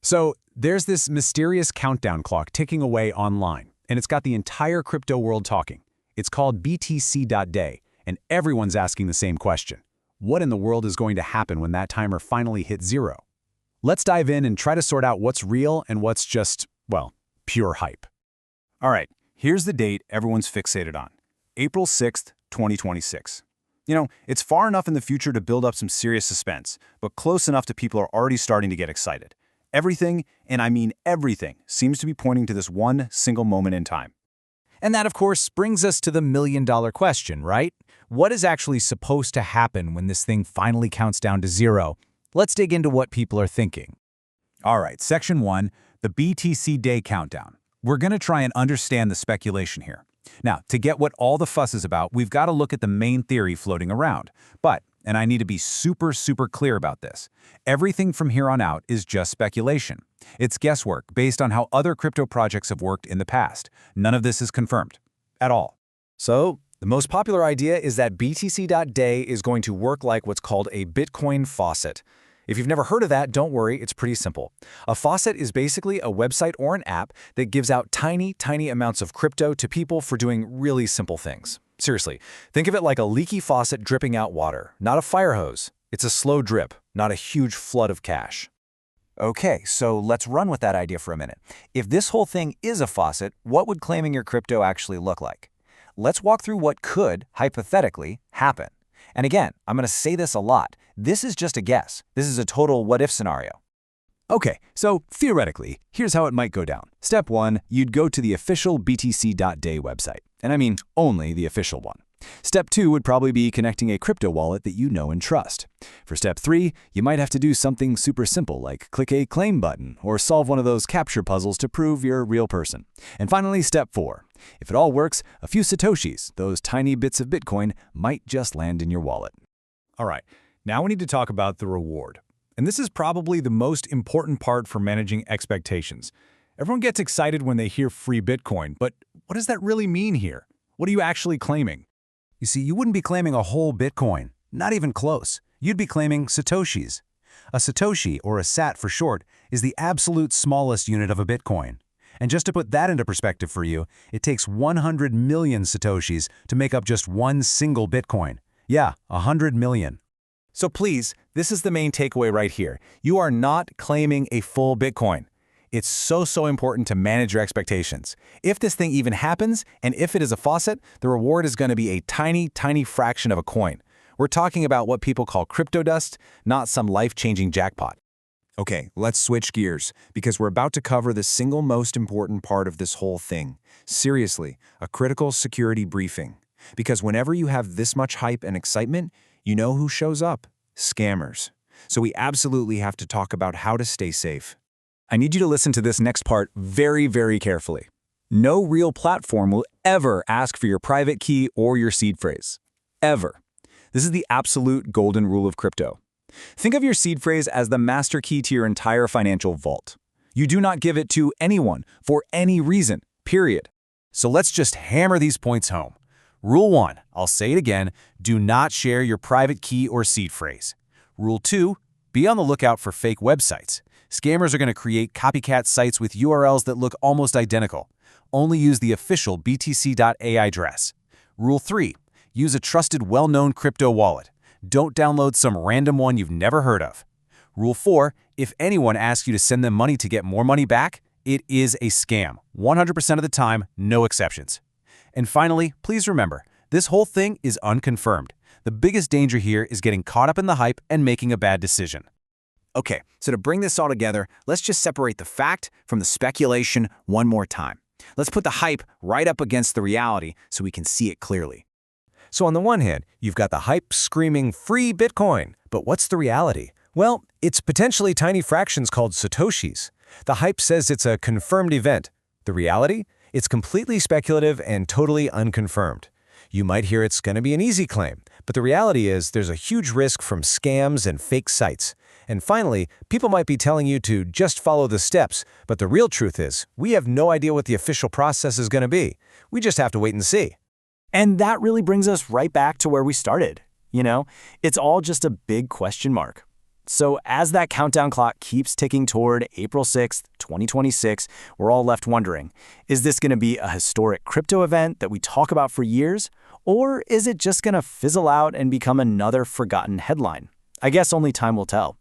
So there's this mysterious countdown clock ticking away online, and it's got the entire crypto world talking. It's called BTC.day, and everyone's asking the same question. What in the world is going to happen when that timer finally hits zero? Let's dive in and try to sort out what's real and what's just, well, pure hype. All right, here's the date everyone's fixated on. April 6th, 2026. It's far enough in the future to build up some serious suspense, but close enough to people are already starting to get excited. Everything, and I mean everything, seems to be pointing to this one single moment in time. And that, of course, brings us to the million-dollar question, right? What is actually supposed to happen when this thing finally counts down to zero? Let's dig into what people are thinking. All right, Section 1, the BTC.day countdown. We're going to try and understand the speculation here. Now, to get what all the fuss is about, we've got to look at the main theory floating around. But, and I need to be super clear about this, everything from here on out is just speculation. It's guesswork based on how other crypto projects have worked in the past. None of this is confirmed. At all. So, the most popular idea is that BTC.day is going to work like what's called a Bitcoin faucet. If you've never heard of that, don't worry, it's pretty simple. A faucet is basically a website or an app that gives out tiny amounts of crypto to people for doing really simple things. Seriously, think of it like a leaky faucet dripping out water, not a fire hose. It's a slow drip, not a huge flood of cash. Okay, so let's run with that idea for a minute. If this whole thing is a faucet, what would claiming your crypto actually look like? Let's walk through what could, hypothetically, happen. And again, I'm going to say this a lot. This is just a guess. This is a total what-if scenario. Okay, so theoretically, here's how it might go down. Step 1, you'd go to the official BTC.day website. And I mean only the official one. Step 2 would probably be connecting a crypto wallet that you know and trust. For step 3, you might have to do something super simple like click a claim button or solve one of those capture puzzles to prove you're a real person. And finally, step 4. If it all works, a few Satoshis, those tiny bits of Bitcoin, might just land in your wallet. All right, now we need to talk about the reward. And this is probably the most important part for managing expectations. Everyone gets excited when they hear free Bitcoin, but what does that really mean here? What are you actually claiming? You see, you wouldn't be claiming a whole Bitcoin, not even close. You'd be claiming Satoshis. A Satoshi, or a Sat for short, is the absolute smallest unit of a Bitcoin. And just to put that into perspective for you, it takes 100 million Satoshis to make up just one single Bitcoin. Yeah, 100 million. So please, this is the main takeaway right here. You are not claiming a full Bitcoin. It's so important to manage your expectations. If this thing even happens, and if it is a faucet, the reward is going to be a tiny fraction of a coin. We're talking about what people call crypto dust, not some life-changing jackpot. Okay, let's switch gears, because we're about to cover the single most important part of this whole thing. Seriously, a critical security briefing. Because whenever you have this much hype and excitement, you know who shows up? Scammers. So we absolutely have to talk about how to stay safe. I need you to listen to this next part very carefully. No real platform will ever ask for your private key or your seed phrase. Ever. This is the absolute golden rule of crypto. Think of your seed phrase as the master key to your entire financial vault. You do not give it to anyone for any reason, period. So let's just hammer these points home. Rule 1, I'll say it again, do not share your private key or seed phrase. Rule 2, be on the lookout for fake websites. Scammers are going to create copycat sites with URLs that look almost identical. Only use the official BTC.ai address. Rule 3, use a trusted, well-known crypto wallet. Don't download some random one you've never heard of. Rule 4, if anyone asks you to send them money to get more money back, it is a scam. 100% of the time, no exceptions. And finally, please remember, this whole thing is unconfirmed. The biggest danger here is getting caught up in the hype and making a bad decision. Okay, so to bring this all together, let's just separate the fact from the speculation one more time. Let's put the hype right up against the reality so we can see it clearly. So on the one hand, you've got the hype screaming free Bitcoin. But what's the reality? Well, it's potentially tiny fractions called Satoshis. The hype says it's a confirmed event. The reality? It's completely speculative and totally unconfirmed. You might hear it's going to be an easy claim, but the reality is there's a huge risk from scams and fake sites. And finally, people might be telling you to just follow the steps, but the real truth is we have no idea what the official process is going to be. We just have to wait and see. And that really brings us right back to where we started. It's all just a big question mark. So as that countdown clock keeps ticking toward April 6th, 2026, we're all left wondering, is this going to be a historic crypto event that we talk about for years? Or is it just going to fizzle out and become another forgotten headline? I guess only time will tell.